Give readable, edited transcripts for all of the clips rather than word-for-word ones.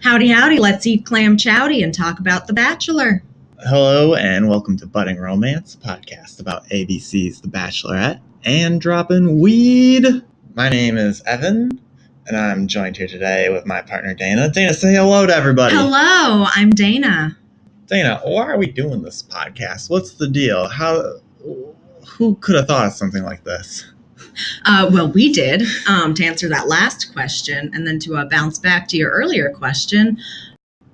Howdy, howdy, let's eat clam chowdy and talk about The Bachelor. Hello and welcome to Budding Romance, a podcast about ABC's The Bachelorette and dropping weed. My name is Evan, and I'm joined here today with my partner Dana. Dana, say hello to everybody. Hello, I'm Dana. Dana, why are we doing this podcast? What's the deal? Who could have thought of something like this? Well, we did, to answer that last question, and then to bounce back to your earlier question.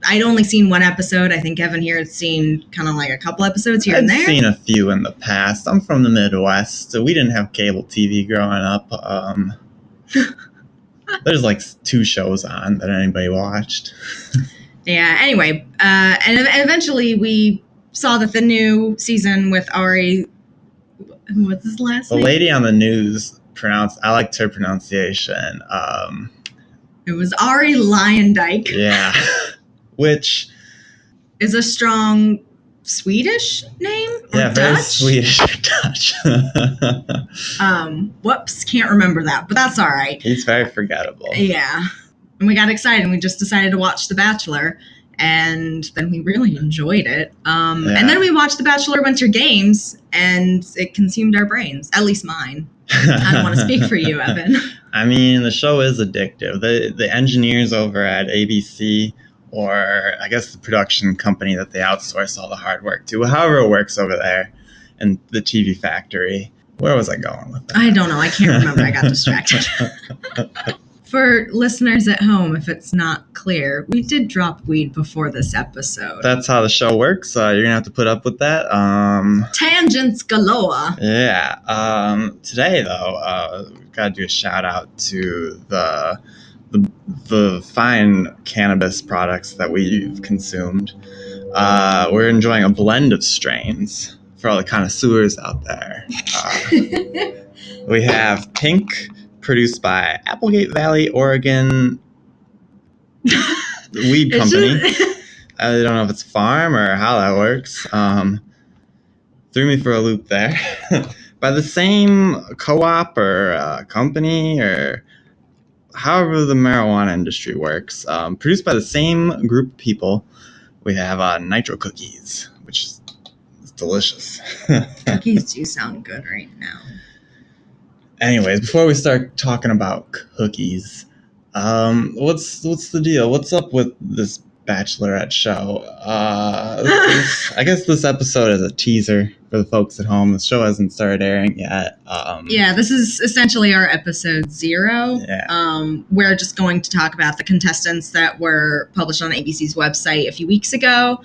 I'd only seen one episode. I think Evan here had seen kind of like a couple episodes here and there. I've seen a few in the past. I'm from the Midwest, so we didn't have cable TV growing up. There's like 2 shows on that anybody watched. Yeah, anyway, and eventually we saw that the new season with Ari... What's his last name? The lady on the news I liked her pronunciation. It was Ari Lyondike. Yeah. Which is a strong Swedish name? Or yeah, Dutch? very Swedish or Dutch. Whoops, can't remember that, but that's all right. He's very forgettable. Yeah. And we got excited and we just decided to watch The Bachelor. And then we really enjoyed it. And then we watched The Bachelor Winter Games, and it consumed our brains. At least mine. I don't want to speak for you, Evan. I mean, the show is addictive. The engineers over at ABC, or I guess the production company that they outsource all the hard work to, however it works over there in the TV factory. Where was I going with that? I don't know. I can't remember. I got distracted. For listeners at home, if it's not clear, we did drop weed before this episode. That's how the show works. You're going to have to put up with that. Tangents galore. Yeah. Today, though, we've got to do a shout out to the fine cannabis products that we've consumed. We're enjoying a blend of strains for all the connoisseurs out there. We have Pink, produced by Applegate Valley, Oregon weed company. I don't know if it's a farm or how that works. Threw me for a loop there. By the same co-op or company or however the marijuana industry works. Produced by the same group of people. We have Nitro Cookies, which is delicious. Cookies do sound good right now. Anyways, before we start talking about cookies, what's the deal? What's up with this Bachelorette show? I guess this episode is a teaser for the folks at home. The show hasn't started airing yet. Yeah, this is essentially our episode 0. Yeah. We're just going to talk about the contestants that were published on ABC's website a few weeks ago,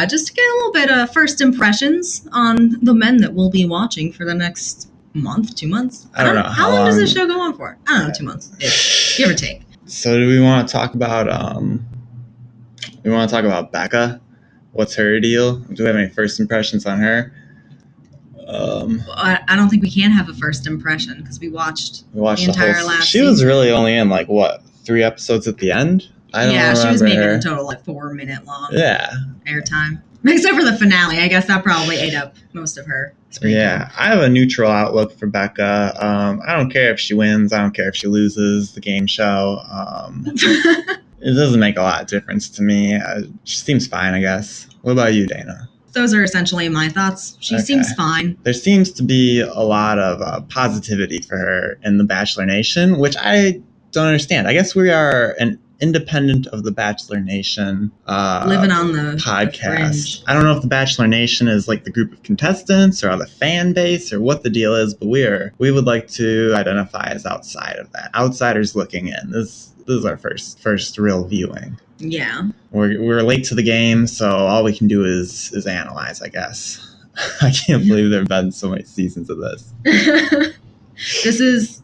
just to get a little bit of first impressions on the men that we'll be watching for the next month, 2 months. I don't know. How long does this show go on for? I don't know, 2 months, give or take. So do we want to talk about Becca? What's her deal? Do we have any first impressions on her? I don't think we can have a first impression because we watched the entire last She season. was really only in 3 episodes at the end? I don't remember. She was maybe in total 4-minute long airtime. Except for the finale. I guess that probably ate up most of her screen time. I have a neutral outlook for Becca. I don't care if she wins. I don't care if she loses the game show. It doesn't make a lot of difference to me. She seems fine, I guess. What about you, Dana? Those are essentially my thoughts. She seems fine. There seems to be a lot of positivity for her in the Bachelor Nation, which I don't understand. I guess we are an independent of the Bachelor Nation living on the podcast. I don't know if the Bachelor Nation is like the group of contestants or the fan base or what the deal is, but we would like to identify as outside of that. Outsiders looking in. This is our first real viewing. Yeah. We're late to the game, so all we can do is analyze, I guess. I can't believe there have been so many seasons of this. This is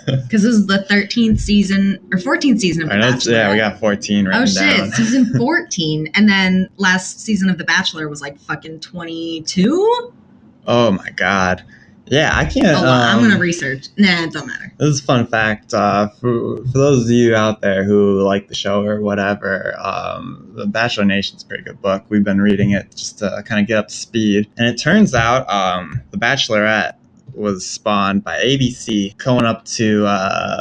because this is the 13th season or 14th season of The Bachelor. Yeah, we got 14 written down. Oh shit, season 14, and then last season of The Bachelor was fucking 22. Oh my god. Yeah, I can't. I'm gonna research. Nah, it don't matter. This is a fun fact for those of you out there who like the show or whatever. The Bachelor Nation's a pretty good book. We've been reading it just to kind of get up to speed, and it turns out The Bachelorette was spawned by ABC going up to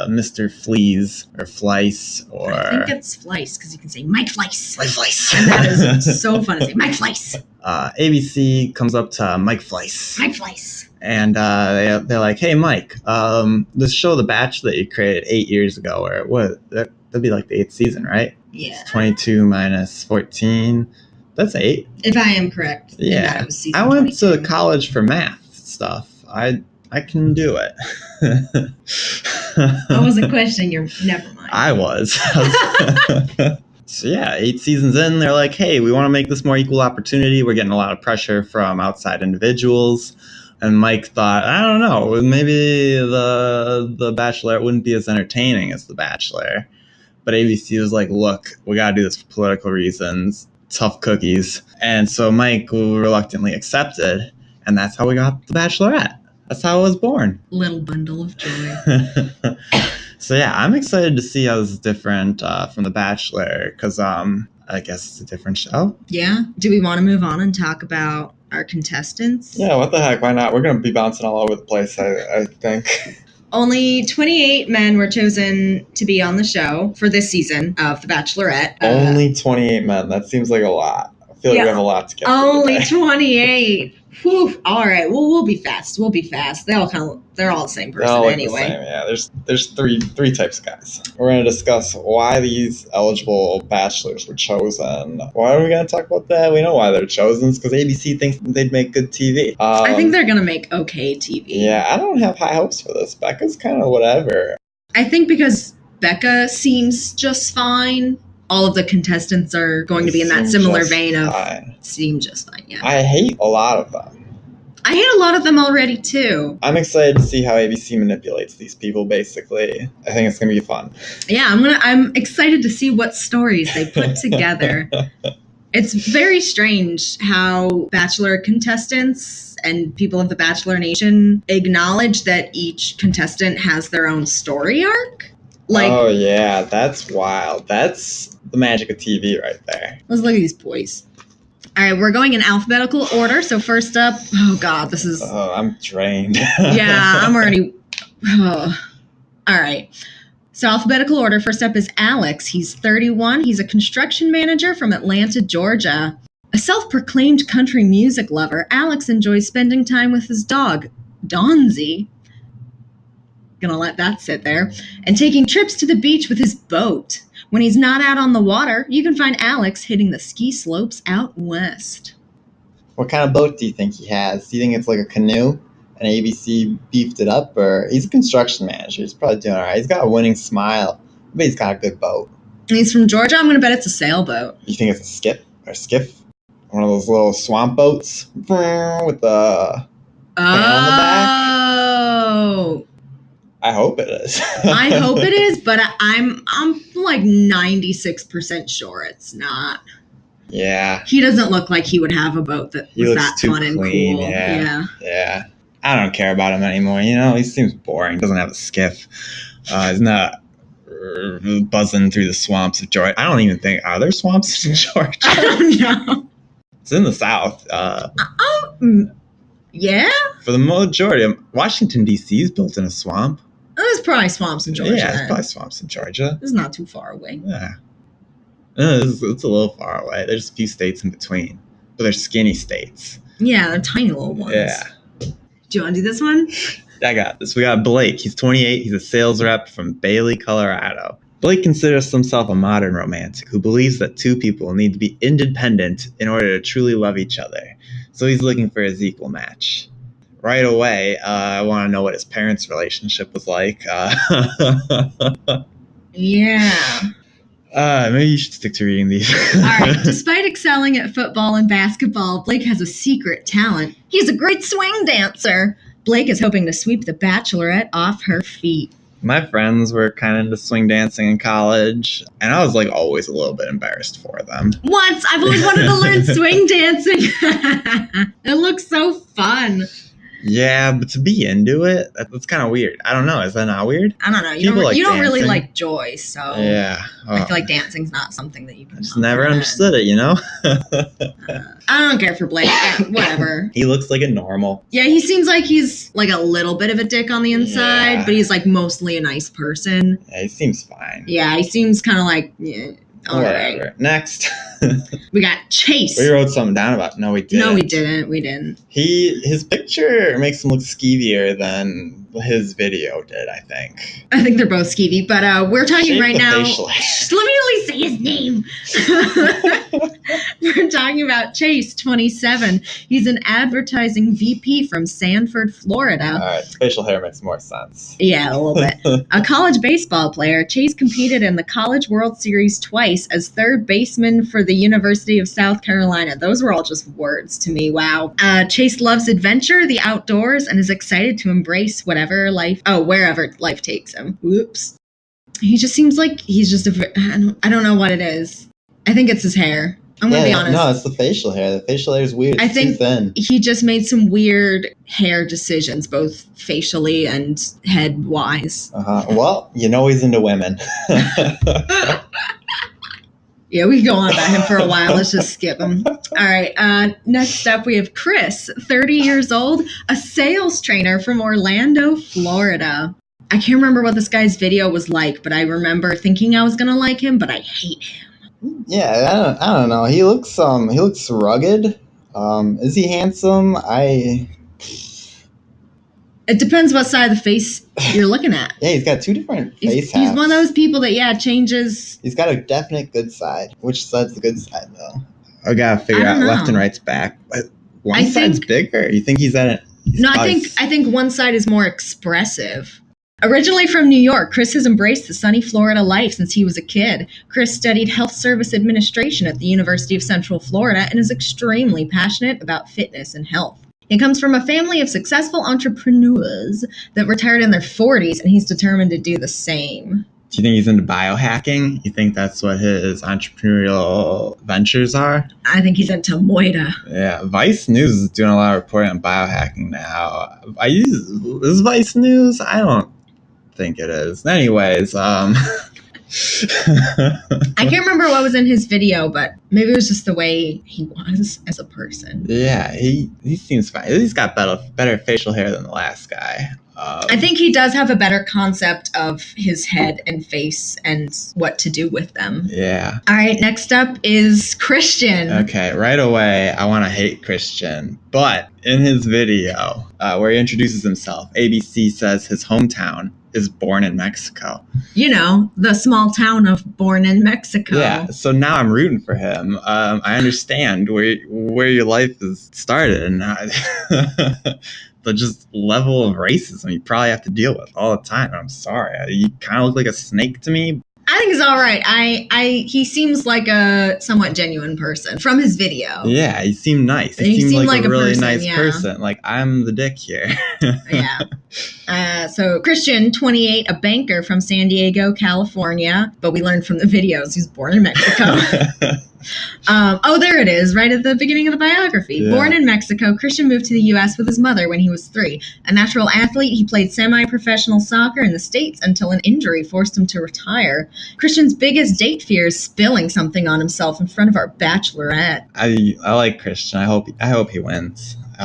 Mr. Fleas or Fleiss or... I think it's Fleiss because you can say Mike Fleiss. Mike Fleiss. And that is so fun to say. Mike Fleiss. ABC comes up to Mike Fleiss. Mike Fleiss. And they're like, hey, Mike, this show The Bachelor that you created 8 years ago, or what? That'd be like the 8th season, right? Yeah. It's 22 minus 14. That's 8. If I am correct. Yeah. Was I went 22. to college for math stuff. I can do it. I wasn't questioning your... Never mind. I was. So yeah, 8 seasons in, they're like, hey, we want to make this more equal opportunity. We're getting a lot of pressure from outside individuals. And Mike thought, I don't know, maybe the Bachelorette wouldn't be as entertaining as The Bachelor. But ABC was like, look, we got to do this for political reasons. Tough cookies. And so Mike reluctantly accepted. And that's how we got The Bachelorette. That's how it was born. Little bundle of joy. So yeah, I'm excited to see how this is different from The Bachelor. Because I guess it's a different show. Yeah. Do we want to move on and talk about our contestants? Yeah, what the heck? Why not? We're going to be bouncing all over the place, I think. Only 28 men were chosen to be on the show for this season of The Bachelorette. Only 28 men. That seems like a lot. I feel like we have a lot to get through. Only 28. Whew. All right. Well, we'll be fast. They're all the same person anyway. The same. Yeah, there's three types of guys. We're going to discuss why these eligible bachelors were chosen. Why are we going to talk about that? We know why they're chosen. It's because ABC thinks they'd make good TV. I think they're going to make okay TV. Yeah, I don't have high hopes for this. Becca's kind of whatever. I think because Becca seems just fine. All of the contestants are going to be in that similar vein of seem just fine, yeah. I hate a lot of them. I hate a lot of them already, too. I'm excited to see how ABC manipulates these people, basically. I think it's going to be fun. Yeah, I'm excited to see what stories they put together. It's very strange how Bachelor contestants and people of the Bachelor Nation acknowledge that each contestant has their own story arc. Oh, yeah, that's wild. That's the magic of TV right there. Let's look at these boys. All right, we're going in alphabetical order. So first up, oh, God, this is... Oh, I'm drained. Yeah, I'm already... Oh. All right. So alphabetical order, first up is Alex. He's 31. He's a construction manager from Atlanta, Georgia. A self-proclaimed country music lover, Alex enjoys spending time with his dog, Donzi. Gonna let that sit there. And taking trips to the beach with his boat. When he's not out on the water, you can find Alex hitting the ski slopes out west. What kind of boat do you think he has? Do you think it's like a canoe and ABC beefed it up? Or he's a construction manager. He's probably doing all right. He's got a winning smile. But he's got a good boat. And he's from Georgia. I'm gonna bet it's a sailboat. You think it's a skip or skiff? One of those little swamp boats with the fan on the back? I hope it is. I hope it is, but I'm like 96% sure it's not. Yeah. He doesn't look like he would have a boat that was that fun and clean, cool. Yeah. I don't care about him anymore. You know, he seems boring. Doesn't have a skiff. He's not buzzing through the swamps of Georgia. I don't even think, are there swamps in Georgia? I don't know. It's in the South. Yeah? For the majority, Washington, D.C. is built in a swamp. There's probably swamps in Georgia. Yeah, there's probably swamps in Georgia. It's not too far away. Yeah. It's a little far away. There's a few states in between. But they're skinny states. Yeah, they're tiny little ones. Yeah. Do you want to do this one? I got this. We got Blake. He's 28. He's a sales rep from Bailey, Colorado. Blake considers himself a modern romantic who believes that two people need to be independent in order to truly love each other. So he's looking for his equal match. Right away, I want to know what his parents' relationship was like. Yeah. Maybe you should stick to reading these. All right. Despite excelling at football and basketball, Blake has a secret talent. He's a great swing dancer. Blake is hoping to sweep the Bachelorette off her feet. My friends were kind of into swing dancing in college, and I was like always a little bit embarrassed for them. What? I've always wanted to learn swing dancing. It looks so fun. Yeah, but to be into it, that's kind of weird. I don't know. Is that not weird? I don't know. You don't really like joy, so yeah. I feel like dancing's not something that you can. I just never understood it, you know. I don't care for Blake. Whatever. He looks like a normal. Yeah, he seems like he's like a little bit of a dick on the inside, but he's like mostly a nice person. Yeah, he seems fine. Yeah, he seems kind of like. Yeah, whatever. Right. Next. We got Chase. We wrote something down about. No, we didn't. No, we didn't. We didn't. His picture makes him look skeevier than his video did, I think. I think they're both skeevy, but we're talking right now. Let me at least say his name. We're talking about Chase, 27. He's an advertising VP from Sanford, Florida. All right, facial hair makes more sense. Yeah, a little bit. A college baseball player, Chase competed in the College World Series twice as third baseman for the University of South Carolina. Those were all just words to me. Wow. Chase loves adventure, the outdoors, and is excited to embrace wherever life takes him. Whoops. He just seems like he's just I don't know what it is. I think it's his hair. I'm going to be honest. No, it's the facial hair. The facial hair is weird. It's too thin. He just made some weird hair decisions, both facially and head-wise. Well, he's into women. Yeah, we can go on about him for a while. Let's just skip him. All right. Next up, we have Chris, 30 years old, a sales trainer from Orlando, Florida. I can't remember what this guy's video was like, but I remember thinking I was going to like him, but I hate him. Yeah, I don't know. He looks rugged. Is he handsome? It depends what side of the face you're looking at. Yeah, he's got two different face halves. He's one of those people that, changes. He's got a definite good side. Which side's the good side, though? I gotta figure out left and right's back. One side's bigger. You think he's at it? No, I think one side is more expressive. Originally from New York, Chris has embraced the sunny Florida life since he was a kid. Chris studied health service administration at the University of Central Florida and is extremely passionate about fitness and health. He comes from a family of successful entrepreneurs that retired in their 40s, and he's determined to do the same. Do you think he's into biohacking? You think that's what his entrepreneurial ventures are? I think he's into Moida. Yeah, Vice News is doing a lot of reporting on biohacking now. Is Vice News? I don't think it is. Anyways, I can't remember what was in his video, but maybe it was just the way he was as a person. Yeah, he seems fine. He's got better facial hair than the last guy. I think he does have a better concept of his head and face and what to do with them. Yeah. All right, next up is Christian. Okay, right away, I want to hate Christian. But in his video, where he introduces himself, ABC says his hometown is Born in Mexico. The small town of Born in Mexico. Yeah, so now I'm rooting for him. I understand where your life is started and the just level of racism you probably have to deal with all the time. I'm sorry. You kind of look like a snake to me. I think he's all right. He seems like a somewhat genuine person from his video. Yeah, he seemed nice. He seemed like a really nice person. Like, I'm the dick here. Yeah. So Christian, 28, a banker from San Diego, California. But we learned from the videos he's born in Mexico. There it is, right at the beginning of the biography. Yeah. Born in Mexico, Christian moved to the U.S. with his mother when he was 3. A natural athlete, he played semi-professional soccer in the States until an injury forced him to retire. Christian's biggest date fear is spilling something on himself in front of our Bachelorette. I like Christian. I hope he wins. I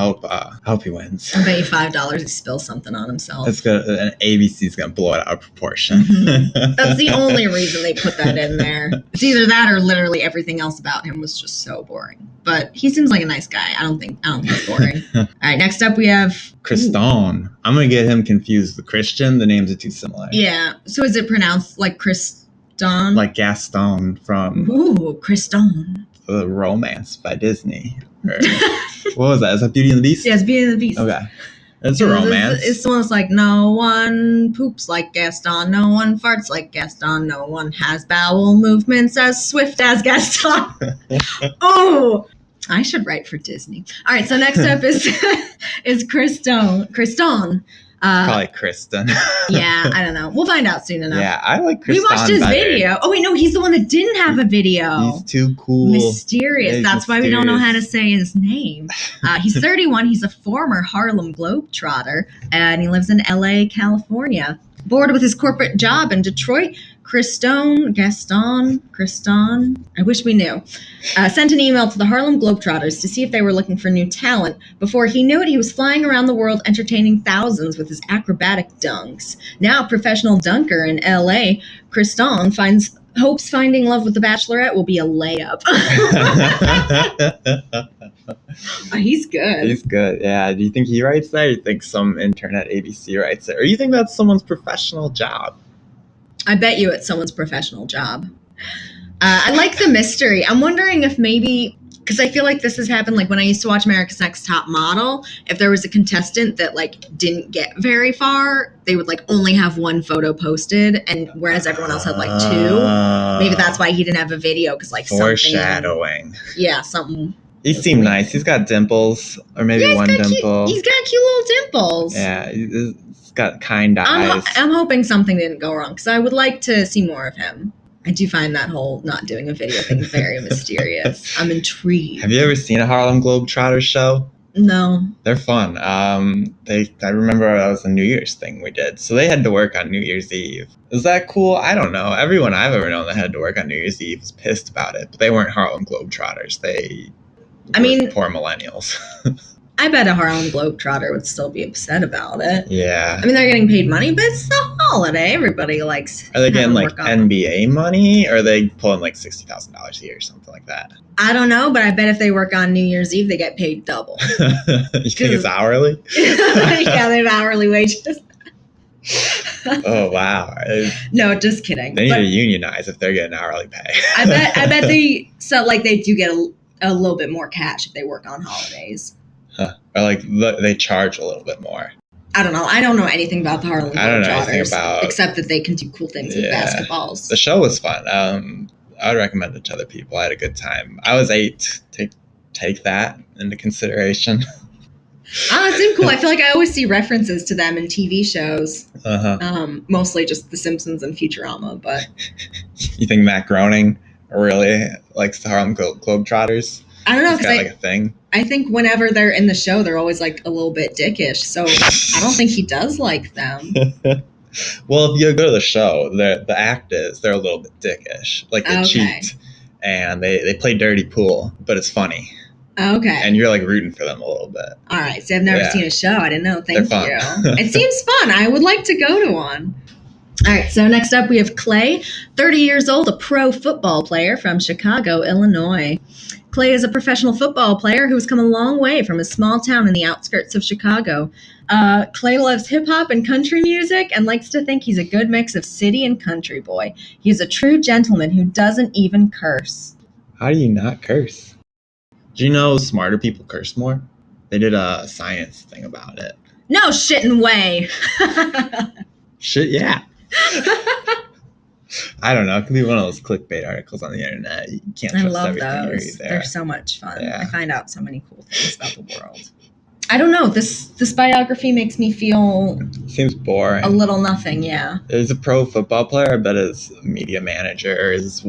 hope he wins. I'll bet you $5 he spills something on himself. It's good. And ABC's gonna blow it out of proportion. Mm-hmm. That's the only reason they put that in there. It's either that or literally everything else about him was just so boring. But he seems like a nice guy. I don't think he's boring. All right, next up we have Christon. I'm gonna get him confused with Christian. The names are too similar. Yeah. So is it pronounced like Christon? Like Gaston from Christon. The Romance by Disney. What was that? Is that Beauty and the Beast? Yeah, it's Beauty and the Beast. Okay. It's a romance. It's the one that's like, no one poops like Gaston, no one farts like Gaston, no one has bowel movements as swift as Gaston. Oh, I should write for Disney. All right, so next up is Christon. Probably Kristen. Yeah, I don't know. We'll find out soon enough. Yeah, I like Kristen. We watched his video. Oh, wait, no, he's the one that didn't have a video. He's too cool. Mysterious. That's why we don't know how to say his name. He's 31. He's a former Harlem Globetrotter, and he lives in LA, California. Bored with his corporate job in Detroit, Gaston, I wish we knew, sent an email to the Harlem Globetrotters to see if they were looking for new talent. Before he knew it, he was flying around the world entertaining thousands with his acrobatic dunks. Now a professional dunker in LA, Gaston hopes finding love with the Bachelorette will be a layup. He's good. He's good, yeah. Do you think he writes that, or do you think some intern at ABC writes it? Or do you think that's someone's professional job? I bet you it's someone's professional job. I like the mystery. I'm wondering if maybe, because I feel like this has happened, like when I used to watch America's Next Top Model, if there was a contestant that like didn't get very far, they would like only have one photo posted, and whereas everyone else had like two. Maybe that's why he didn't have a video, because like foreshadowing. Something. He seemed weird. Nice. He's got dimples, or maybe one dimple. He's got cute little dimples. Yeah, he's got kind eyes. I'm hoping something didn't go wrong, because I would like to see more of him. I do find that whole not doing a video thing very mysterious. I'm intrigued. Have you ever seen a Harlem Globetrotters show? No. They're fun. I remember that was a New Year's thing we did. So they had to work on New Year's Eve. Is that cool? I don't know. Everyone I've ever known that had to work on New Year's Eve was pissed about it. But they weren't Harlem Globetrotters. Poor millennials. I bet a Harlem Globetrotter would still be upset about it. Yeah. I mean, they're getting paid money, but it's a holiday. Everybody likes. Are they getting like NBA money, or are they pulling like $60,000 a year or something like that? I don't know, but I bet if they work on New Year's Eve, they get paid double. You think it's hourly? Yeah, they have hourly wages. Oh wow! No, just kidding. They need to unionize if they're getting hourly pay. I bet they do get a little bit more cash if they work on holidays. Huh. Or like they charge a little bit more. I don't know. I don't know anything about the Harlem Globetrotters. I don't know anything about, except that they can do cool things with basketballs. The show was fun. I would recommend it to other people. I had a good time. I was 8. Take that into consideration. Oh, it seemed cool. I feel like I always see references to them in TV shows. Mostly just The Simpsons and Futurama. But you think Matt Groening really likes the Harlem Globetrotters? I don't know, because like a thing. I think whenever they're in the show, they're always like a little bit dickish. So I don't think he does like them. Well, if you go to the show, the act is they're a little bit dickish. Like they cheat and they play dirty pool, but it's funny. Okay. And you're like rooting for them a little bit. All right. So I've never seen a show. I didn't know. Thank you. It seems fun. I would like to go to one. All right. So next up, we have Clay, 30 years old, a pro football player from Chicago, Illinois. Clay is a professional football player who has come a long way from a small town in the outskirts of Chicago. Clay loves hip-hop and country music and likes to think he's a good mix of city and country boy. He's a true gentleman who doesn't even curse. How do you not curse? Do you know smarter people curse more? They did a science thing about it. No shitting way. Shit, yeah. I don't know. It could be one of those clickbait articles on the internet. You can't trust everything you read there. They're so much fun. Yeah. I find out so many cool things about the world. I don't know. This biography makes me feel... Seems boring. A little nothing, yeah. He's a pro football player. I bet his media manager or his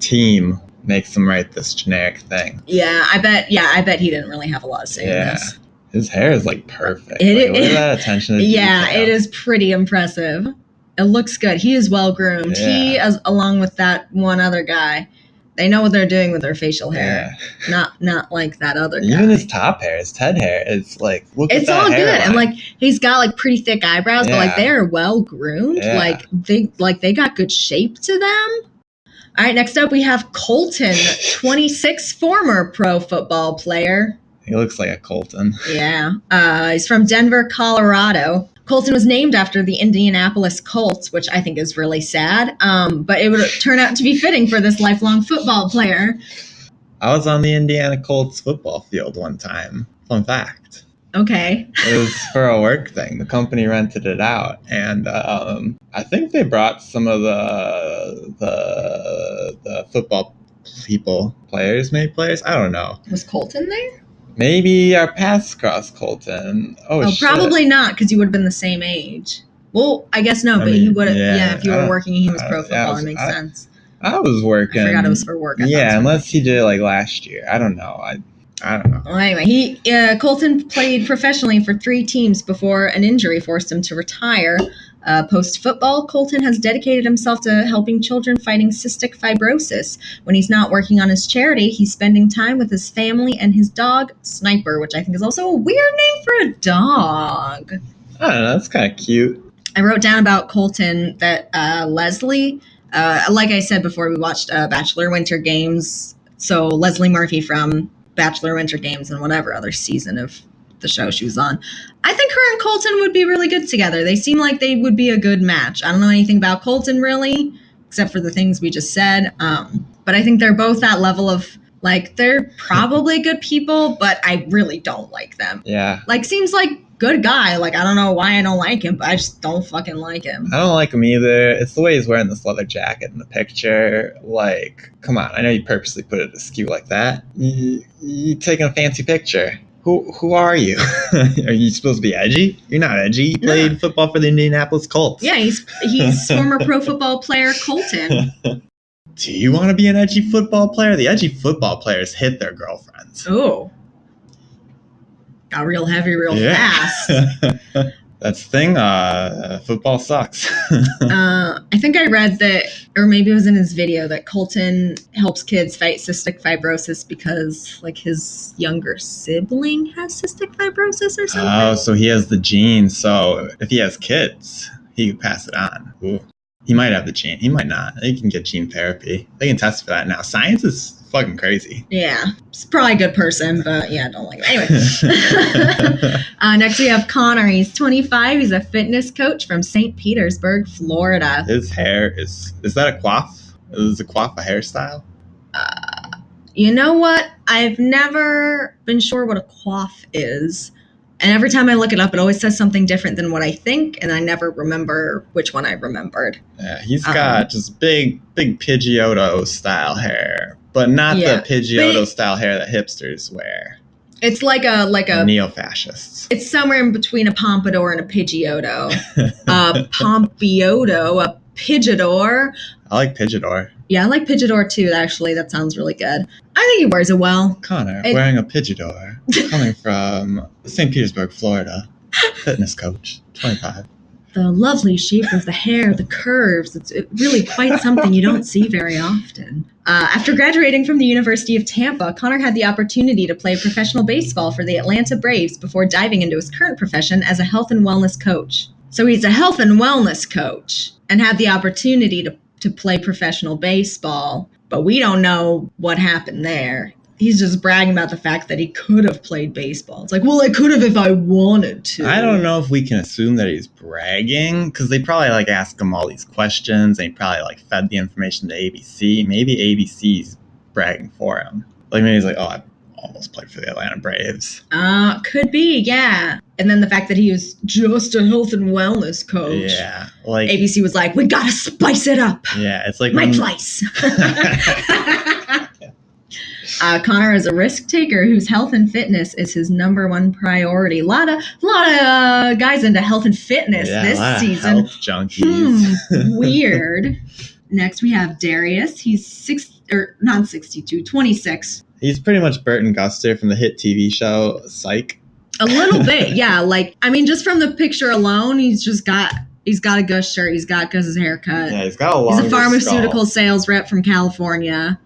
team makes him write this generic thing. Yeah, I bet he didn't really have a lot of say in this. His hair is like perfect. Look at that attention to detail. Yeah, it is pretty impressive. It looks good. He is well groomed. Yeah. He, along with that one other guy, they know what they're doing with their facial hair. Yeah. Not like that other guy. Even his top hair, his Ted hair, it's like it's all good, and like he's got like pretty thick eyebrows, but like they are well groomed. Yeah. They got good shape to them. All right, next up we have Colton, 26, former pro football player. He looks like a Colton. Yeah. He's from Denver, Colorado. Colton was named after the Indianapolis Colts, which I think is really sad, but it would turn out to be fitting for this lifelong football player. I was on the Indiana Colts football field one time. Fun fact. Okay. It was for a work thing. The company rented it out, and I think they brought some of the football players. I don't know. Was Colton there? Maybe our paths crossed, Colton. Oh shit. Probably not, because you would have been the same age. Well, I guess no, but he would have. Yeah, if you were working and he was pro football, it makes sense. I was working. I forgot it was for work. Yeah, unless he did it like last year. I don't know. I don't know. Well, anyway, Colton played professionally for 3 teams before an injury forced him to retire. Post-football, Colton has dedicated himself to helping children fighting cystic fibrosis. When he's not working on his charity, he's spending time with his family and his dog, Sniper, which I think is also a weird name for a dog. I don't know. That's kind of cute. I wrote down about Colton that Leslie, like I said before, we watched Bachelor Winter Games. So Leslie Murphy from Bachelor Winter Games and whatever other season of the show she was on. I think her and Colton would be really good together. They seem like they would be a good match. I don't know anything about Colton really, except for the things we just said. But I think they're both that level of, like, they're probably good people, but I really don't like them. Yeah. Like, seems like good guy. Like, I don't know why I don't like him, but I just don't fucking like him. I don't like him either. It's the way he's wearing this leather jacket in the picture. Like, come on. I know you purposely put it askew like that. You taking a fancy picture. Who are you? Are you supposed to be edgy? You're not edgy. You played football for the Indianapolis Colts. Yeah, he's former pro football player Colton. Do you want to be an edgy football player? The edgy football players hit their girlfriends. Oh. Got real heavy real fast. That's the thing. Football sucks. I think I read that, or maybe it was in his video, that Colton helps kids fight cystic fibrosis because, like, his younger sibling has cystic fibrosis or something. Oh, so he has the gene. So if he has kids, he could pass it on. Ooh. He might have the gene. He might not. They can get gene therapy. They can test for that now. Science is fucking crazy. Yeah. He's probably a good person, but yeah, I don't like him. Anyway. Next we have Connor. He's 25. He's a fitness coach from St. Petersburg, Florida. His hair is that a coif? Is a coif a hairstyle? You know what? I've never been sure what a coif is. And every time I look it up, it always says something different than what I think, and I never remember which one I remembered. Yeah, he's got just big Pidgeotto style hair, but not the Pidgeotto style hair that hipsters wear. It's like a neo-fascists. It's somewhere in between a pompadour and a Pidgeotto. A Pompioto, a Pidgeotto. I like Pidgeotto. Yeah, I like Pidgeotto too, actually. That sounds really good. I think he wears it well. Connor, wearing a Pidgeotto, coming from St. Petersburg, Florida. Fitness coach, 25. The lovely shape of the hair, the curves. It's really quite something you don't see very often. After graduating from the University of Tampa, Connor had the opportunity to play professional baseball for the Atlanta Braves before diving into his current profession as a health and wellness coach. So he's a health and wellness coach and had the opportunity to play professional baseball, but we don't know what happened there. He's just bragging about the fact that he could have played baseball. It's like, well, I could have if I wanted to. I don't know if we can assume that he's bragging, because they probably like ask him all these questions, and he probably like fed the information to ABC. Maybe ABC's bragging for him. Like maybe he's like, oh, I almost played for the Atlanta Braves. Could be, yeah. And then the fact that he was just a health and wellness coach. Yeah. Like ABC was like, we gotta spice it up. Yeah, it's like my place. Connor is a risk taker whose health and fitness is his number one priority. A lot of guys into health and fitness this season. Health junkies. Weird. Next we have Darius. He's 26. He's pretty much Bert and Guster from the hit TV show Psych. A little bit, yeah. Like, I mean, just from the picture alone, he's got a Gus shirt. He's got Gus's haircut. Yeah, he's got a long. He's a pharmaceutical sales rep from California.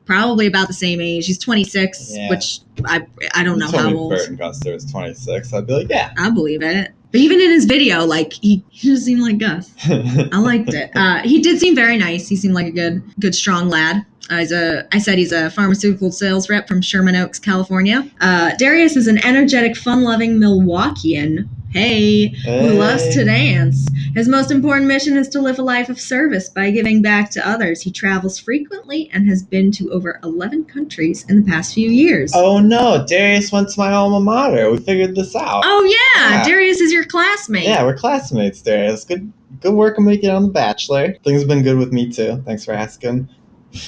Probably about the same age. He's 26, which I don't know how old. Bert and Guster is 26. I'd be like, yeah. I believe it. But even in his video, like, he just seemed like Gus. I liked it. He did seem very nice. He seemed like a good, strong lad. I said he's a pharmaceutical sales rep from Sherman Oaks, California. Darius is an energetic, fun-loving Milwaukeean. Hey, who loves to dance. His most important mission is to live a life of service by giving back to others. He travels frequently and has been to over 11 countries in the past few years. Oh no, Darius went to my alma mater. We figured this out. Oh yeah, Darius is your classmate. Yeah, we're classmates, Darius. Good work on making it on The Bachelor. Things have been good with me too. Thanks for asking.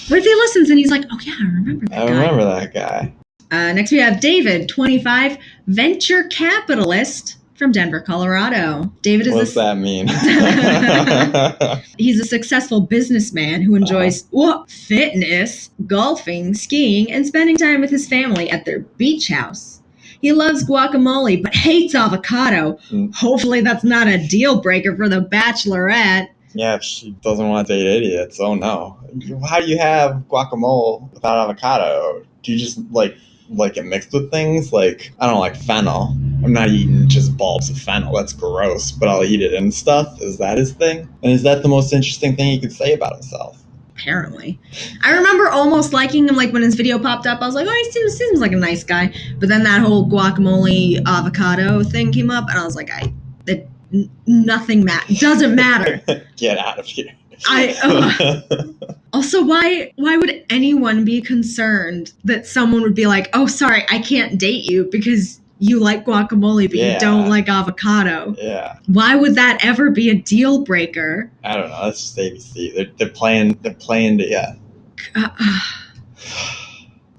What if he listens and he's like, oh yeah, I remember that guy. I remember that guy. Next we have David, 25, venture capitalist from Denver, Colorado. David is What's that mean? He's a successful businessman who enjoys fitness, golfing, skiing, and spending time with his family at their beach house. He loves guacamole, but hates avocado. Hopefully that's not a deal breaker for the Bachelorette. Yeah, if she doesn't want to date idiots, oh no. How do you have guacamole without avocado? Do you just like it mixed with things? Like, I don't like fennel. I'm not eating just bulbs of fennel. That's gross, but I'll eat it and stuff. Is that his thing? And is that the most interesting thing he could say about himself? Apparently. I remember almost liking him, like when his video popped up, I was like, oh, he seems like a nice guy. But then that whole guacamole avocado thing came up, and I was like, nothing doesn't matter. Get out of here. Also, why would anyone be concerned that someone would be like, oh, sorry, I can't date you because you like guacamole, but you don't like avocado? Yeah. Why would that ever be a deal breaker? I don't know. That's just ABC. They're playing to, yeah.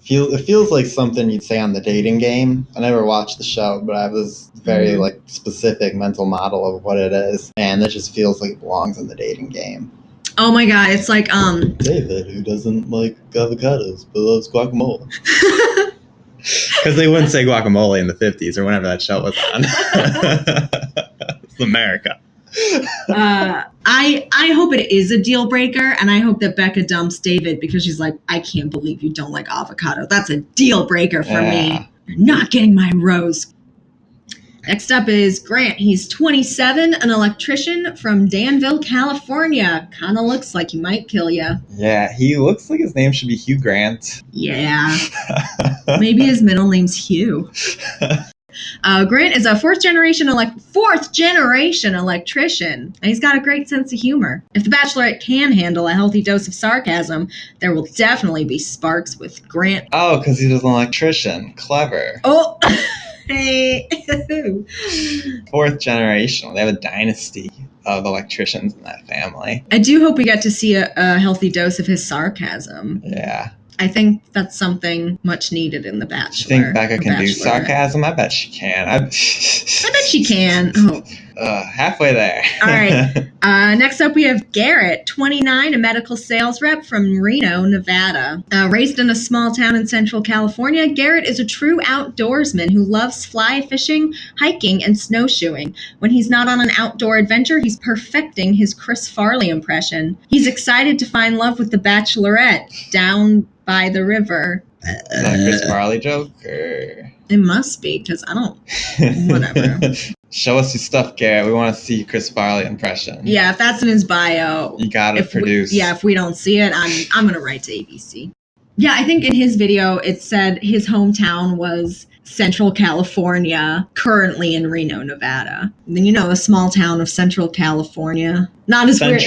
It feels like something you'd say on the dating game. I never watched the show, but I have this very like specific mental model of what it is, and that just feels like it belongs in the dating game. Oh my god, it's like David, who doesn't like avocados but loves guacamole. Because they wouldn't say guacamole in the 50s or whenever that show was on. It's America. I hope it is a deal breaker, and I hope that Becca dumps David because she's like, I can't believe you don't like avocado. That's a deal breaker for me. You're not getting my rose. Next up is Grant. He's 27, an electrician from Danville, California. Kind of looks like he might kill you. Yeah, he looks like his name should be Hugh Grant. Yeah. Maybe his middle name's Hugh. Grant is a fourth generation electrician, and he's got a great sense of humor. If the Bachelorette can handle a healthy dose of sarcasm, there will definitely be sparks with Grant. Oh, because he's an electrician. Clever. Oh, hey. Fourth generation. They have a dynasty of electricians in that family. I do hope we get to see a healthy dose of his sarcasm. Yeah. I think that's something much needed in The Bachelor. You think Becca can do sarcasm? I bet she can. I bet she can. Oh. Halfway there. All right. Next up, we have Garrett, 29, a medical sales rep from Reno, Nevada. Raised in a small town in Central California, Garrett is a true outdoorsman who loves fly fishing, hiking, and snowshoeing. When he's not on an outdoor adventure, he's perfecting his Chris Farley impression. He's excited to find love with the Bachelorette down by the river. Is that a Chris Farley joke? Or? It must be, because I don't... Whatever. Show us your stuff, Garrett. We want to see Chris Farley impression. Yeah, if that's in his bio... You gotta produce. If we don't see it, I'm going to write to ABC. Yeah, I think in his video, it said his hometown was Central California, currently in Reno, Nevada. And then, the small town of Central California. Not as weird.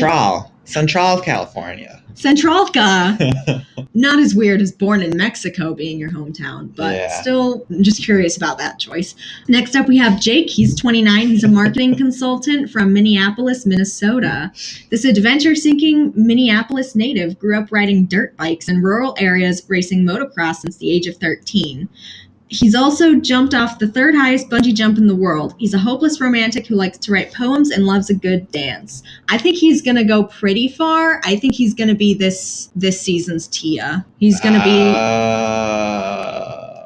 Central California. Centralca. Not as weird as born in Mexico being your hometown, but still I'm just curious about that choice. Next up, we have Jake. He's 29. He's a marketing consultant from Minneapolis, Minnesota. This adventure-seeking Minneapolis native grew up riding dirt bikes in rural areas, racing motocross since the age of 13. He's also jumped off the third highest bungee jump in the world. He's a hopeless romantic who likes to write poems and loves a good dance. I think he's going to go pretty far. I think he's going to be this season's Tia. He's going to be...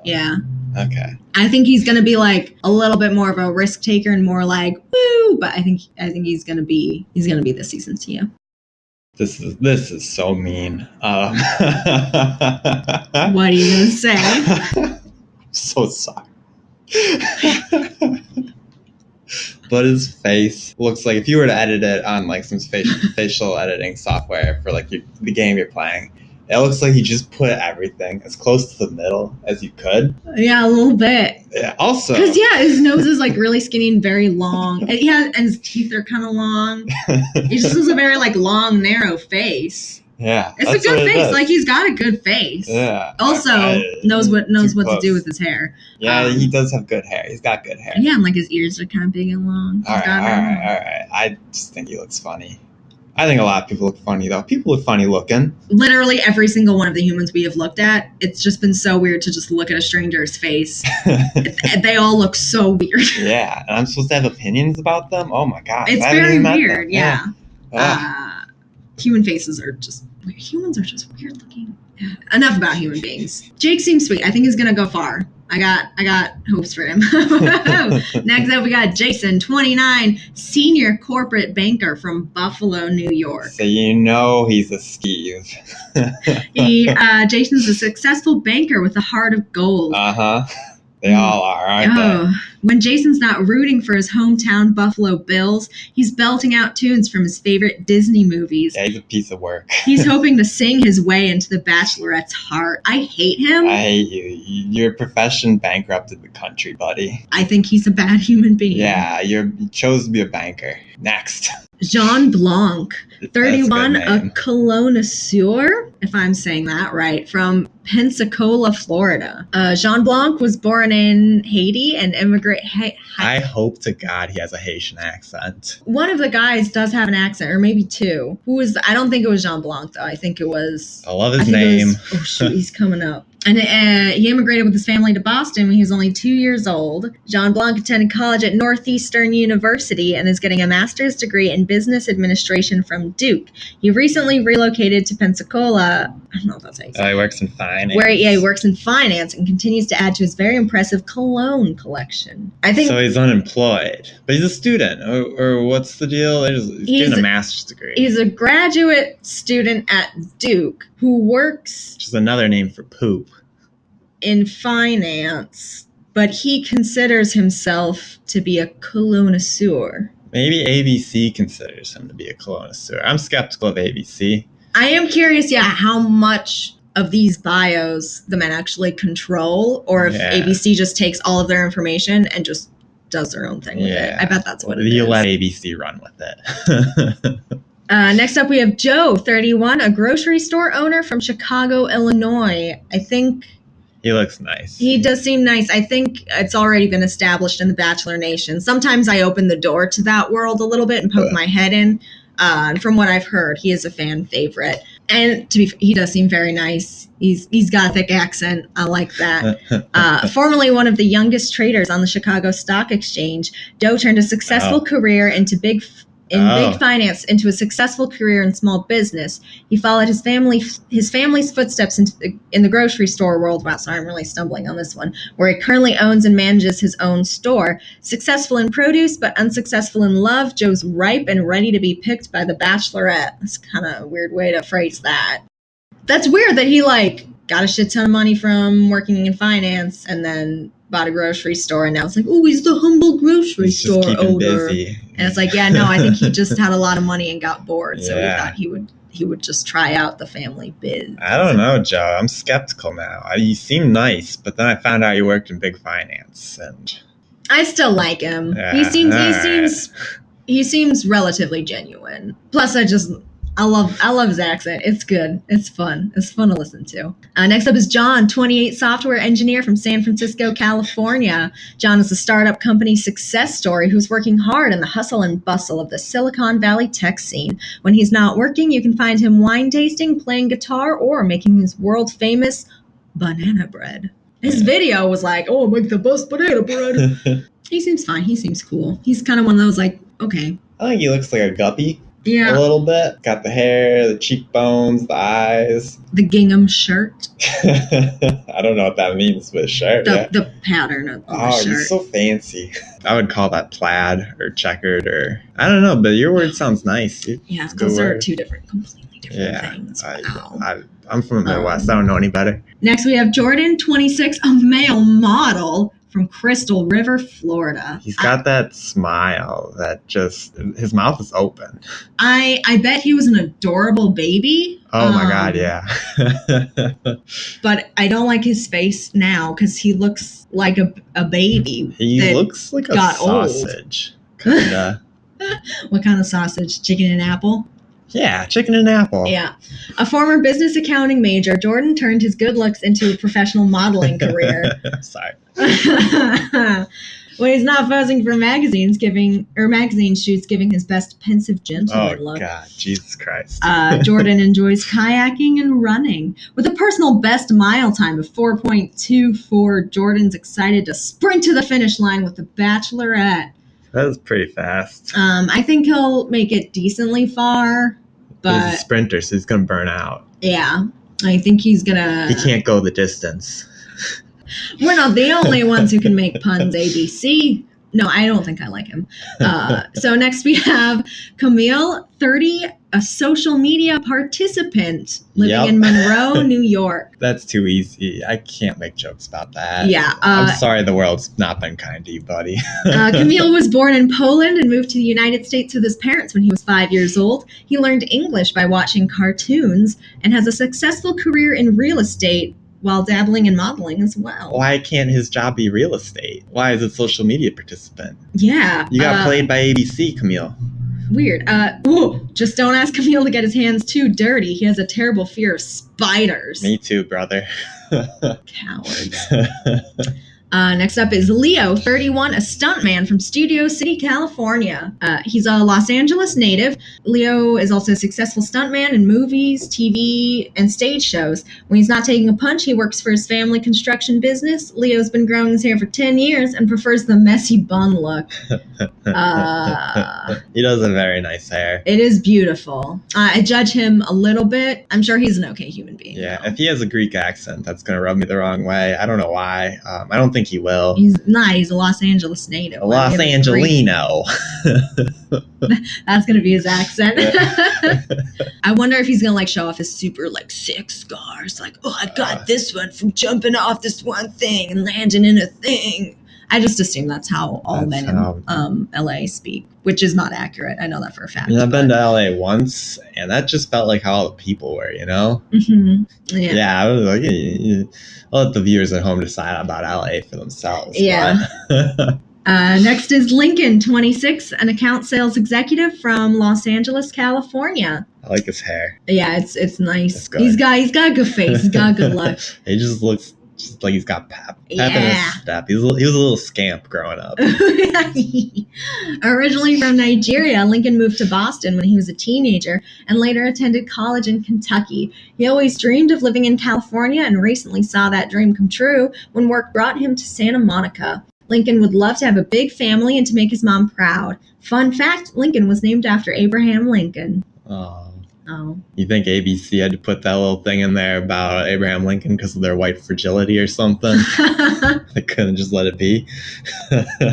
Yeah. Okay. I think he's going to be like a little bit more of a risk taker and more like, woo! But I think he's going to be this season's Tia. This is so mean. What are you going to say? So sorry. But his face looks like, if you were to edit it on like some facial editing software for like the game you're playing, it looks like he just put everything as close to the middle as you could. Yeah, a little bit. Yeah, also. Because, his nose is like really skinny and very long. And, and his teeth are kind of long. He just has a very like long, narrow face. Yeah, it's a good face. Like, he's got a good face. Yeah. Also, knows what to do with his hair. Yeah, he does have good hair. He's got good hair. Yeah, and like his ears are kind of big and long. All right. I just think he looks funny. I think a lot of people look funny, though. People look funny looking. Literally every single one of the humans we have looked at, it's just been so weird to just look at a stranger's face. They all look so weird. Yeah, and I'm supposed to have opinions about them? Oh my gosh. It's I haven't very even met weird, them. yeah. Human faces are just weird. Humans are just weird looking. Yeah. Enough about human beings. Jake seems sweet. I think he's gonna go far. I got hopes for him. Next up, we got Jason, 29, senior corporate banker from Buffalo, New York. So you know he's a skeeve. Jason's a successful banker with a heart of gold. Uh-huh. They all are, aren't they? When Jason's not rooting for his hometown Buffalo Bills, he's belting out tunes from his favorite Disney movies. Yeah, he's a piece of work. He's hoping to sing his way into the Bachelorette's heart. I hate him. I hate you. Your profession bankrupted the country, buddy. I think he's a bad human being. Yeah, you chose to be a banker. Next. Jean Blanc, 31, a connoisseur, if I'm saying that right, from Pensacola, Florida. Jean Blanc was born in Haiti and immigrated. I hope to God he has a Haitian accent. One of the guys does have an accent, or maybe two. I don't think it was Jean Blanc, though. I think it was. I love his name. Oh, shoot, he's coming up. And he immigrated with his family to Boston when he was only 2 years old. Jean Blanc attended college at Northeastern University and is getting a master's degree in business administration from Duke. He recently relocated to Pensacola. I don't know if that's how you say it. He works in finance. He works in finance and continues to add to his very impressive cologne collection. I think so. He's unemployed, but he's a student, or what's the deal? He's getting a master's degree. He's a graduate student at Duke who works, which is another name for poop, in finance, but he considers himself to be a connoisseur. Maybe ABC considers him to be a connoisseur. I'm skeptical of ABC. I am curious, how much of these bios the men actually control, or if ABC just takes all of their information and just does their own thing with it. I bet that's what it is. You let ABC run with it. Next up, we have Joe, 31, a grocery store owner from Chicago, Illinois. I think he looks nice. He does seem nice. I think it's already been established in the Bachelor Nation. Sometimes I open the door to that world a little bit and poke my head in. And from what I've heard, he is a fan favorite. And he does seem very nice. He's got a thick accent. I like that. Formerly one of the youngest traders on the Chicago Stock Exchange, Joe turned a successful career into big finance into a successful career in small business. He followed his family's footsteps in the grocery store world. Wow, sorry, I'm really stumbling on this one. Where he currently owns and manages his own store. Successful in produce, but unsuccessful in love, Joe's ripe and ready to be picked by the Bachelorette. That's kind of a weird way to phrase that. That's weird that he got a shit ton of money from working in finance and then bought a grocery store, and now it's he's the humble grocery store owner. Busy. And it's I think he just had a lot of money and got bored, so he thought he would just try out the family biz. I don't know, Joe. I'm skeptical now. You seem nice, but then I found out you worked in big finance, and I still like him. Yeah, he seems relatively genuine. Plus, I love his accent. It's good. It's fun. It's fun to listen to. Next up is John, 28, software engineer from San Francisco, California. John is a startup company success story who's working hard in the hustle and bustle of the Silicon Valley tech scene. When he's not working, you can find him wine tasting, playing guitar, or making his world-famous banana bread. His video was make the best banana bread. He seems fine. He seems cool. He's kind of one of those okay. I think he looks like a guppy. Yeah. A little bit. Got the hair, the cheekbones, the eyes. The gingham shirt. I don't know what that means, but shirt. The pattern of the shirt. You're so fancy. I would call that plaid or checkered or I don't know, but your word sounds nice. Those are two completely different things. I'm from the Midwest. I don't know any better. Next, we have Jordan, 26, a male model from Crystal River, Florida. He's got that smile that his mouth is open. I bet he was an adorable baby. Oh my God, yeah. But I don't like his face now because he looks like a baby. He looks like a sausage. Kinda. What kind of sausage? Chicken and apple? Yeah, chicken and apple. Yeah. A former business accounting major, Jordan turned his good looks into a professional modeling career. Sorry. When he's not posing for magazine shoots, giving his best pensive gentleman look. Oh, God. Jesus Christ. Jordan enjoys kayaking and running. With a personal best mile time of 4.24, Jordan's excited to sprint to the finish line with the Bachelorette. That was pretty fast. I think he'll make it decently far, but he's a sprinter, so he's going to burn out. Yeah. I think he's going to... He can't go the distance. We're not the only ones who can make puns, ABC. No, I don't think I like him. So next we have Camille, 30, a social media participant living in Monroe, New York. That's too easy. I can't make jokes about that. Yeah. I'm sorry the world's not been kind to you, buddy. Camille was born in Poland and moved to the United States with his parents when he was 5 years old. He learned English by watching cartoons and has a successful career in real estate, while dabbling in modeling as well. Why can't his job be real estate? Why is it social media participant? Yeah. You got played by ABC, Camille. Weird. Just don't ask Camille to get his hands too dirty. He has a terrible fear of spiders. Me too, brother. Cowards. Next up is Leo, 31, a stuntman from Studio City, California. He's a Los Angeles native. Leo is also a successful stuntman in movies, TV, and stage shows. When he's not taking a punch, he works for his family construction business. Leo's been growing his hair for 10 years and prefers the messy bun look. He does have very nice hair. It is beautiful. I judge him a little bit. I'm sure he's an okay human being. Yeah, if he has a Greek accent, that's going to rub me the wrong way. I don't know why. I don't think he will. He's not. He's a Los Angeles native. A Los Angelino. That's going to be his accent. I wonder if he's going to show off his super sick scars. I got this one from jumping off this one thing and landing in a thing. I just assume that's how all men in LA speak, which is not accurate. I know that for a fact. I've been to LA once, and that just felt like how all the people were, Mm-hmm. Yeah, I was like, I'll let the viewers at home decide about LA for themselves. Yeah. Next is Lincoln, 26, an account sales executive from Los Angeles, California. I like his hair. Yeah, it's nice. He's got a good face. He's got a good look. He just looks just like he's got pep in his step. He was a little scamp growing up. Originally from Nigeria, Lincoln moved to Boston when he was a teenager and later attended college in Kentucky. He always dreamed of living in California and recently saw that dream come true when work brought him to Santa Monica. Lincoln would love to have a big family and to make his mom proud. Fun fact, Lincoln was named after Abraham Lincoln. Oh. You think ABC had to put that little thing in there about Abraham Lincoln because of their white fragility or something? They couldn't just let it be?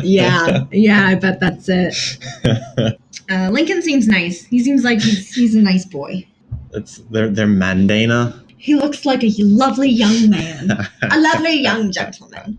Yeah, I bet that's it. Lincoln seems nice. He seems like he's a nice boy. They're Mandana. He looks like a lovely young man. A lovely young gentleman.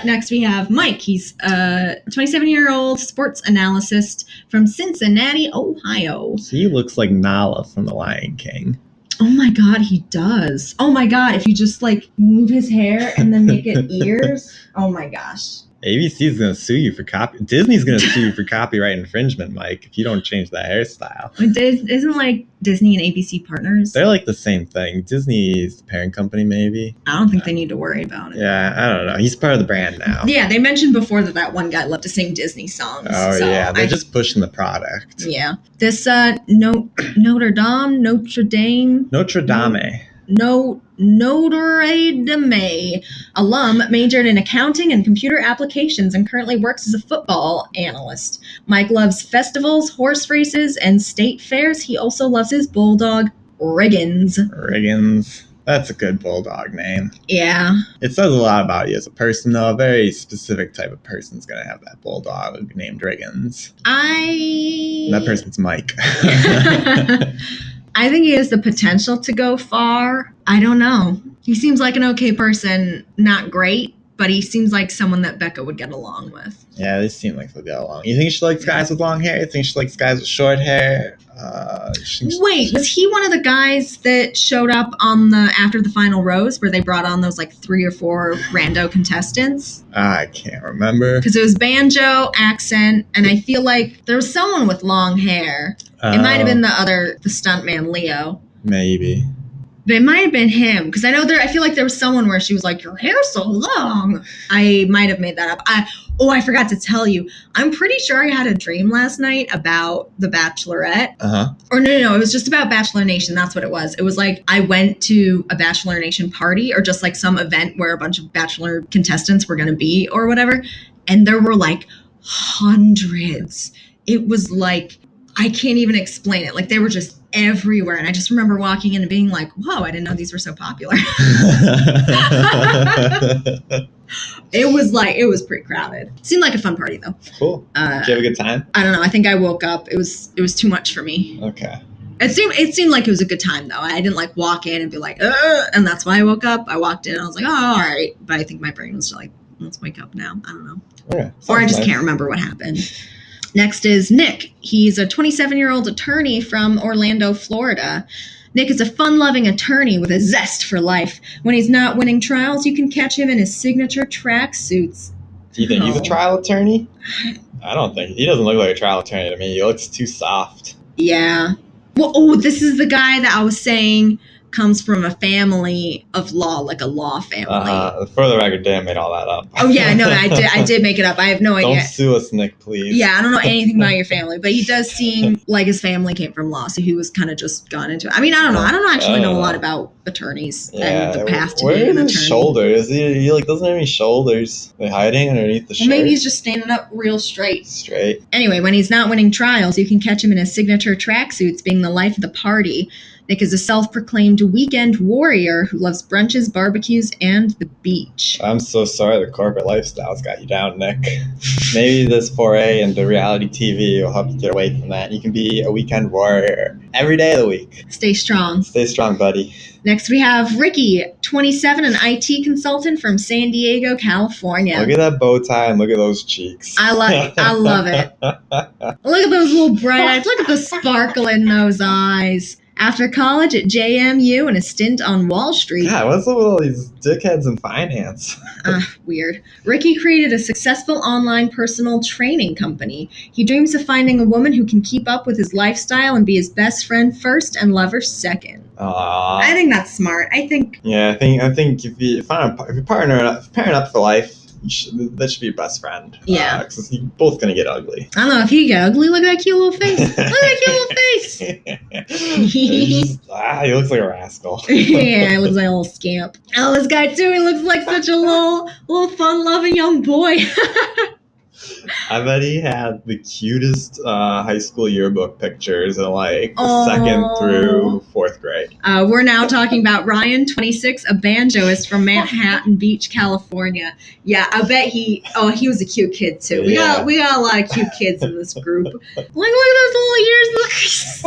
Next we have Mike. He's a 27-year-old sports analyst from Cincinnati, Ohio. He looks like Nala from The Lion King. Oh my God, he does. Oh my God, if you just move his hair and then make it ears. Oh my gosh. ABC's going to sue you for Disney's going to sue you for copyright infringement, Mike, if you don't change that hairstyle. Isn't Disney and ABC partners? They're the same thing. Disney is the parent company, maybe. I don't think they need to worry about it. Yeah, I don't know. He's part of the brand now. Yeah, they mentioned before that one guy loved to sing Disney songs. Oh, so yeah. They're just pushing the product. Yeah. This Notre Dame. Notre Dame alum majored in accounting and computer applications and currently works as a football analyst. Mike loves festivals, horse races, and state fairs. He also loves his bulldog, Riggins. Riggins. That's a good bulldog name. Yeah. It says a lot about you as a person, though. A very specific type of person's going to have that bulldog named Riggins. That person's Mike. I think he has the potential to go far. I don't know. He seems like an okay person. Not great, but he seems like someone that Becca would get along with. Yeah, they seem like they'll get along. You think she likes guys with long hair? You think she likes guys with short hair? Wait, was he one of the guys that showed up on after the final rose where they brought on those like 3 or 4 rando contestants? I can't remember. Because it was Banjo, Accent, and I feel like there was someone with long hair. It might have been the stuntman, Leo. Maybe. But it might have been him, because I feel like there was someone where she was like, your hair's so long. I might have made that up. I forgot to tell you. I'm pretty sure I had a dream last night about the Bachelorette. Uh-huh. Or no, it was just about Bachelor Nation. That's what it was. It was like I went to a Bachelor Nation party or just like some event where a bunch of Bachelor contestants were going to be or whatever. And there were like hundreds. It was like, I can't even explain it. Like they were just everywhere. And I just remember walking in and being like, whoa, I didn't know these were so popular. It was pretty crowded. Seemed like a fun party though. Cool. Did you have a good time? I don't know. I think I woke up. It was too much for me. Okay. It seemed like it was a good time though. I didn't like walk in and be like, and that's why I woke up. I walked in and I was like, oh, all right. But I think my brain was just like, let's wake up now. I don't know. Yeah, or I just can't remember what happened. Next is Nick. He's a 27-year-old attorney from Orlando, Florida. Nick is a fun-loving attorney with a zest for life. When he's not winning trials, you can catch him in his signature tracksuits. Do you think he's a trial attorney? I don't think. He doesn't look like a trial attorney to me. He looks too soft. Yeah. Well, this is the guy that I was saying comes from a family of law, like a law family. For the record, Dan made all that up. Oh yeah, no, I did make it up. I have no idea. Don't sue us, Nick, please. Yeah, I don't know anything about your family, but he does seem like his family came from law, so he was kind of just gone into it. I mean, I don't know. I don't actually know a lot about attorneys and the path to being an attorney. Where are his shoulders? He like doesn't have any shoulders. They're hiding underneath the shirt. Well, maybe he's just standing up real straight. Straight. Anyway, when he's not winning trials, you can catch him in his signature tracksuits, being the life of the party. Nick is a self-proclaimed weekend warrior who loves brunches, barbecues, and the beach. I'm so sorry the corporate lifestyle's got you down, Nick. Maybe this foray into reality TV will help you get away from that. You can be a weekend warrior every day of the week. Stay strong. Stay strong, buddy. Next, we have Ricky, 27, an IT consultant from San Diego, California. Look at that bow tie and look at those cheeks. I love it. Look at those little bright eyes. Look at the sparkle in those eyes. After college at JMU and a stint on Wall Street. Yeah, what's up with all these dickheads in finance? Weird. Ricky created a successful online personal training company. He dreams of finding a woman who can keep up with his lifestyle and be his best friend first and lover second. I think that's smart. I think if you're partnering up for life, that should be your best friend. Yeah. Because you're both going to get ugly. I don't know if he get ugly. Look at that cute little face. Look at that cute little face. He looks like a rascal. Yeah, he looks like a little scamp. Oh, this guy too. He looks like such a little fun-loving young boy. I bet he had the cutest high school yearbook pictures in like second through fourth grade. We're now talking about Ryan, 26, a banjoist from Manhattan Beach, California. Yeah, I bet he was a cute kid too. We got a lot of cute kids in this group. Look at those little ears.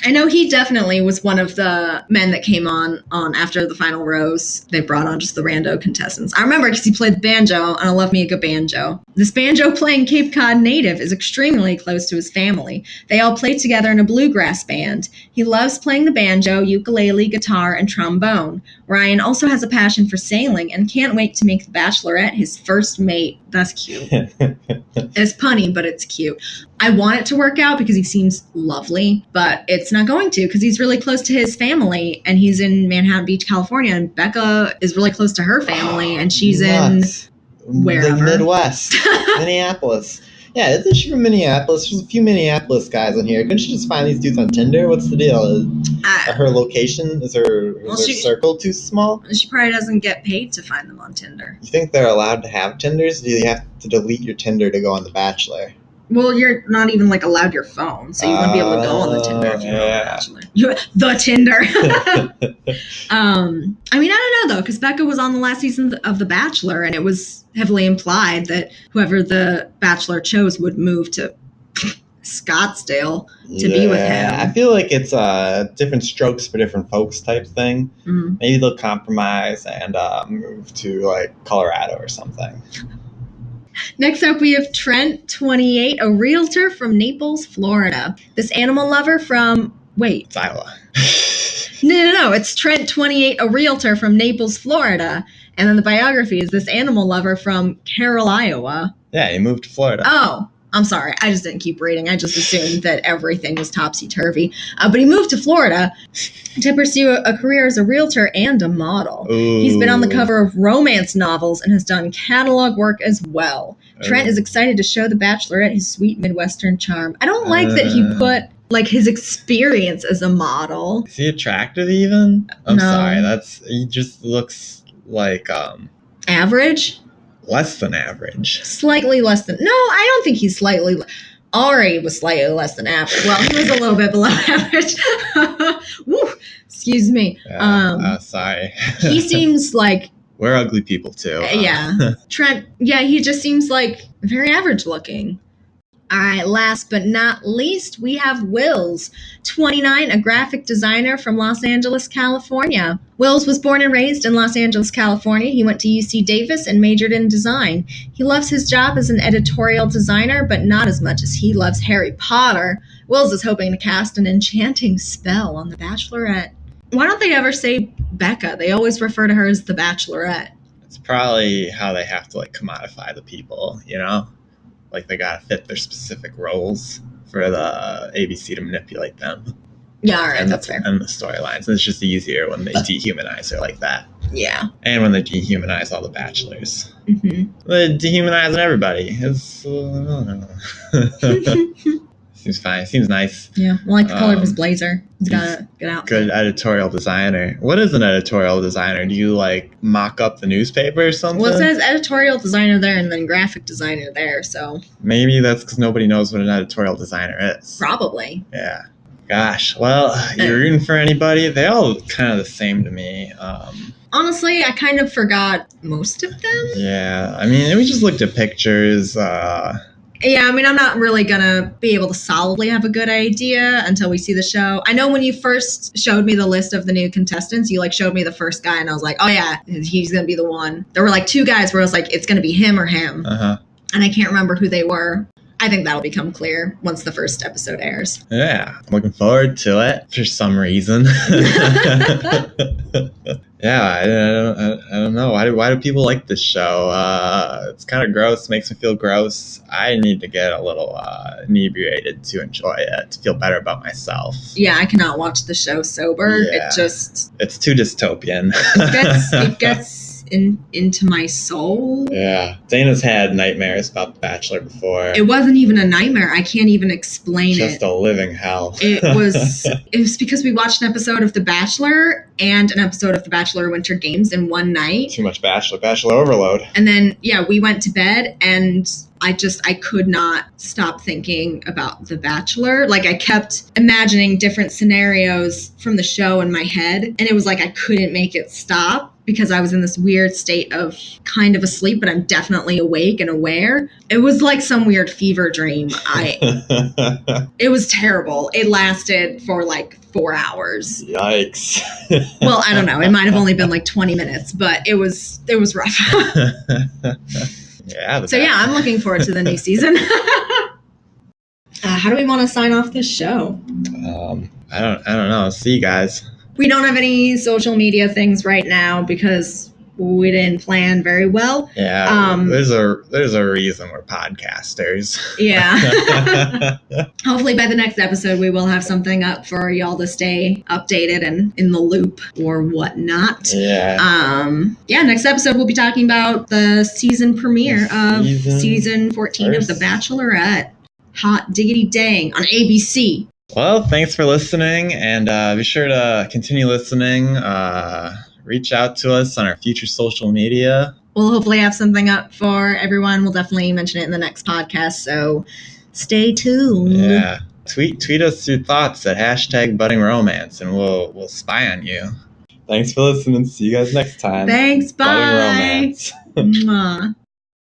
I know he definitely was one of the men that came on after the final rose. They brought on just the rando contestants. I remember because he played the banjo, and I love me a good banjo. This banjo-playing Cape Cod native is extremely close to his family. They all play together in a bluegrass band. He loves playing the banjo, ukulele, guitar, and trombone. Ryan also has a passion for sailing and can't wait to make the Bachelorette his first mate. That's cute. It's punny, but it's cute. I want it to work out because he seems lovely, but it's not going to because he's really close to his family, and he's in Manhattan Beach, California, and Becca is really close to her family, and she's in wherever. The Midwest. Minneapolis. Yeah, isn't she from Minneapolis? There's a few Minneapolis guys on here. Couldn't she just find these dudes on Tinder? What's the deal? Her location? Is her circle too small? She probably doesn't get paid to find them on Tinder. You think they're allowed to have Tinders? Do you have to delete your Tinder to go on The Bachelor? Well, you're not even allowed your phone, so you wouldn't be able to go on the Tinder if you're on The Bachelor. The Tinder. I mean, I don't know though, because Becca was on the last season of The Bachelor, and it was heavily implied that whoever the Bachelor chose would move to Scottsdale to be with him. I feel like it's different strokes for different folks type thing. Mm-hmm. Maybe they'll compromise and move to like Colorado or something. Next up, we have Trent, 28, a realtor from Naples, Florida. This animal lover from... Wait. It's Iowa. No. It's Trent, 28, a realtor from Naples, Florida. And then the biography is this animal lover from Carroll, Iowa. Yeah, he moved to Florida. Oh, I'm sorry. I just didn't keep reading. I just assumed that everything was topsy-turvy. But he moved to Florida to pursue a career as a realtor and a model. Ooh. He's been on the cover of romance novels and has done catalog work as well. Trent is excited to show the Bachelorette his sweet Midwestern charm. I don't like that he put like his experience as a model. Is he attractive even? I'm No. sorry. He just looks like Average? less than average. Slightly less than... No, I don't think he's slightly... Ari was slightly less than average. Well, he was a little bit below average. Woo, excuse me. Sorry. He seems like... We're ugly people too. Yeah. Trent, he just seems like very average looking. All right, last but not least, we have Wills, 29, a graphic designer from Los Angeles, California. Wills was born and raised in Los Angeles, California. He went to UC Davis and majored in design. He loves his job as an editorial designer, but not as much as he loves Harry Potter. Wills is hoping to cast an enchanting spell on the Bachelorette. Why don't they ever say Becca? They always refer to her as the Bachelorette. It's probably how they have to like commodify the people, you know? Like they gotta fit their specific roles for the ABC to manipulate them. Yeah, all right, that's fair. And the storylines. It's just easier when they dehumanize her like that. Yeah. And when they dehumanize all the bachelors. Mm-hmm. They're dehumanizing everybody. It's seems fine. Seems nice. Yeah, I like the color of his blazer. He's got a good outfit. Good editorial designer. What is an editorial designer? Do you like mock up the newspaper or something? Well, it says editorial designer there and then graphic designer there, so. Maybe that's because nobody knows what an editorial designer is. Probably. Yeah. Gosh. Well, you're rooting for anybody? They all kind of the same to me. Honestly, I kind of forgot most of them. Yeah. I mean, we just looked at pictures. Yeah, I mean, I'm not really going to be able to solidly have a good idea until we see the show. I know when you first showed me the list of the new contestants, you like showed me the first guy and I was like, oh yeah, he's going to be the one. There were like two guys where I was like, it's going to be him or him. Uh-huh. And I can't remember who they were. I think that'll become clear once the first episode airs. Yeah, I'm looking forward to it for some reason. Yeah, I don't know. Why do people like this show? It's kind of gross. Makes me feel gross. I need to get a little inebriated to enjoy it, to feel better about myself. Yeah, I cannot watch the show sober. Yeah. It's too dystopian. it gets into my soul. Yeah. Dana's had nightmares about The Bachelor before. It wasn't even a nightmare. I can't even explain it. Just a living hell. It was because we watched an episode of The Bachelor and an episode of The Bachelor Winter Games in one night. Too much Bachelor overload. And then, we went to bed and I could not stop thinking about The Bachelor. Like I kept imagining different scenarios from the show in my head. And it was like I couldn't make it stop because I was in this weird state of kind of asleep, but I'm definitely awake and aware. It was like some weird fever dream. It was terrible. It lasted for like 4 hours. Yikes. Well, I don't know. It might have only been like 20 minutes, but it was rough. Yeah. So I'm looking forward to the new season. How do we want to sign off this show? I don't know. See you guys. We don't have any social media things right now because we didn't plan very well. Yeah. There's a reason we're podcasters. Yeah. Hopefully by the next episode we will have something up for y'all to stay updated and in the loop or whatnot. Yeah. Next episode we'll be talking about the season premiere of season 14 of The Bachelorette. Hot diggity dang on ABC. Well, thanks for listening, and be sure to continue listening. Reach out to us on our future social media. We'll hopefully have something up for everyone. We'll definitely mention it in the next podcast, so stay tuned. Yeah. Tweet us your thoughts at #buddingromance, and we'll spy on you. Thanks for listening. See you guys next time. Thanks. Bye. Budding Romance. Mwah.